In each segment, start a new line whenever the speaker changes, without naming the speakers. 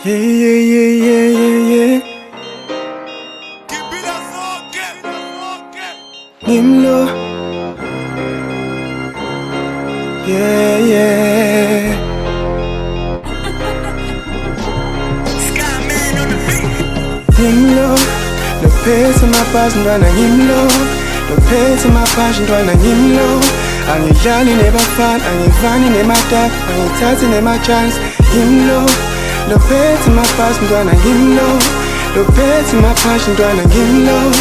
Yeah, yeah, yeah, yeah, yeah, yeah. Nimlo. Yeah, yeah. Nimlo. No pesa mapazi ntwana ngimlo. No pesa mapasha ntwana ngimlo. Angidlali nebafana, angivani nemadaka, angithathi nema-chance ngimlo. No pesa mapazi ntwana ngimlo. No pesa mapasha ntwana ngimlo.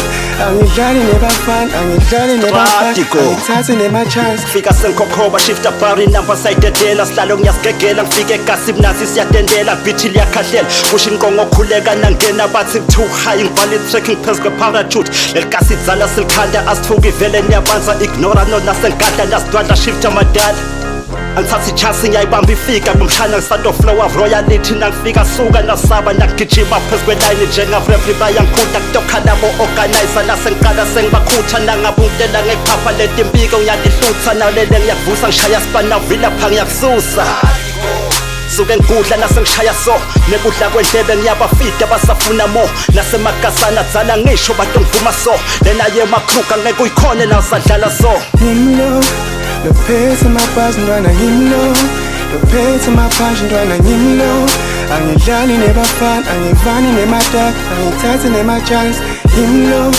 Angidlali nebafana, angidlali nebafana, angithathi nema-chance.
Fika senkokoba shifta bari number sayidedela sihlalo ngiyasigegela ngifike egasi mnasi siyadendela bithi liyakhahlela kusho inkongo khuleka nangena bathi too high ngibhala i-tracking phezu kwe-parachute leligasi idzala silikhanda asithuki ivele niyabanza ignora nona sengadla nasidwadla shifta madala angithatha ichance ngiyayibamba ifika ngomshana ngisandoflow of royalty nangifika suka nasaba nagijima phezu kwelayini njengavrefri bayangikhunta kutokhalabo organizer nasengiqala sengibakhutha nangabungitela ngephapha leti mpiko ngiyalihlutha nalele ngiyakuvusa ngishaya spanavila pha ngiyakususa suke ngikudla nasengishaya so nekudla kwendlebe ngiyabafida basafuna mo nasemagasana dzala ngisho bato ngivuma so lena yemakruka ngeke uyikhone nasadlala so
ngimlo. No pesa mapazi ntwana ngimlo. No pesa mapasha ntwana ngimlo. Angidlali nebafana, angivani nemadaka, angithathi nema-chance ngimlo.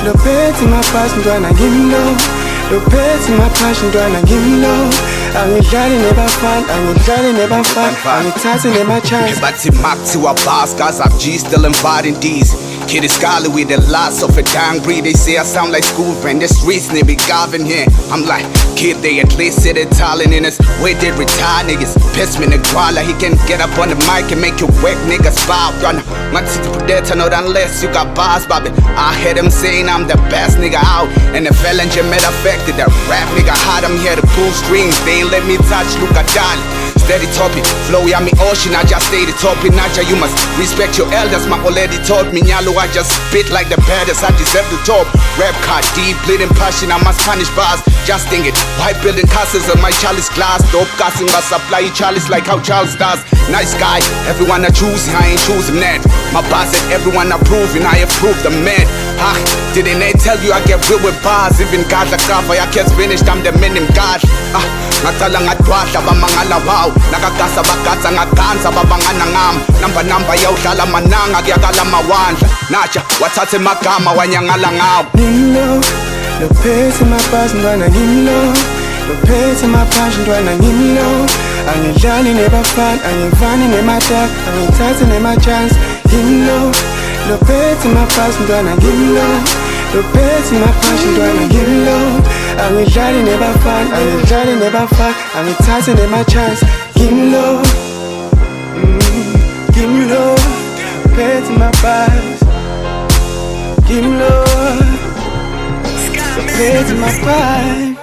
No pesa mapazi ntwana ngimlo. No pesa mapasha ntwana ngimlo. Angidlali nebafana, angidlali nebafana, angithathi nema-chance.
Bathi makuthiwa boss, guys I'm G still inviting these. Kid is scholar with the lots of a dying breed. They say I sound like school friend. The streets they be govern here. I'm like, kid, they at least sit a talent in us. Where they retire niggas. Piss me the koala. He can get up on the mic and make you whack niggas foul. My city predator, not unless you got bars, Bobby. I heard them saying I'm the best nigga out. And the felon met affected. That rap nigga hot, I'm here to pull strings. They ain't let me touch Luca Dali. Steady topic, flow ya me ocean, I just stay the topic. Naja, you must respect your elders, my already taught me. Nyalo, I just spit like the baddest, I deserve the top. Rap card, deep, bleeding passion, I must punish bars. Just think it, white building castles on my chalice glass. Dope casting, I supply chalice like how Charles does. Nice guy, everyone I choose, I ain't choosing that. My boss said everyone approving, I approve the man. Ah, didn't they tell you I get real with bars? Even God like cover, I can't finish, I'm the minimum God. Ah, ngatala ngadwadla bamangala wow. Nakagasa bagatsa ngaganza babangana ngam. Namba yawudlala mananga kuyakala mawandla. Naja wathathe magama wanyangala ngawo.
Nimlo. No pesa mapazi ntwana ngimlo. No pesa mapasha ntwana ngimlo. Angidlali nebafana, angivani nemadaka, angithathi nema-chance ngimlo. No pesa mapazi ntwana ngimlo. No pesa mapasha ntwana ngimlo. Angidlali nebafana, angidlali nebafana, angithathi nema-chance ngimlo. Ngimlo. Pesa mapazi ngimlo. No pesa mapazi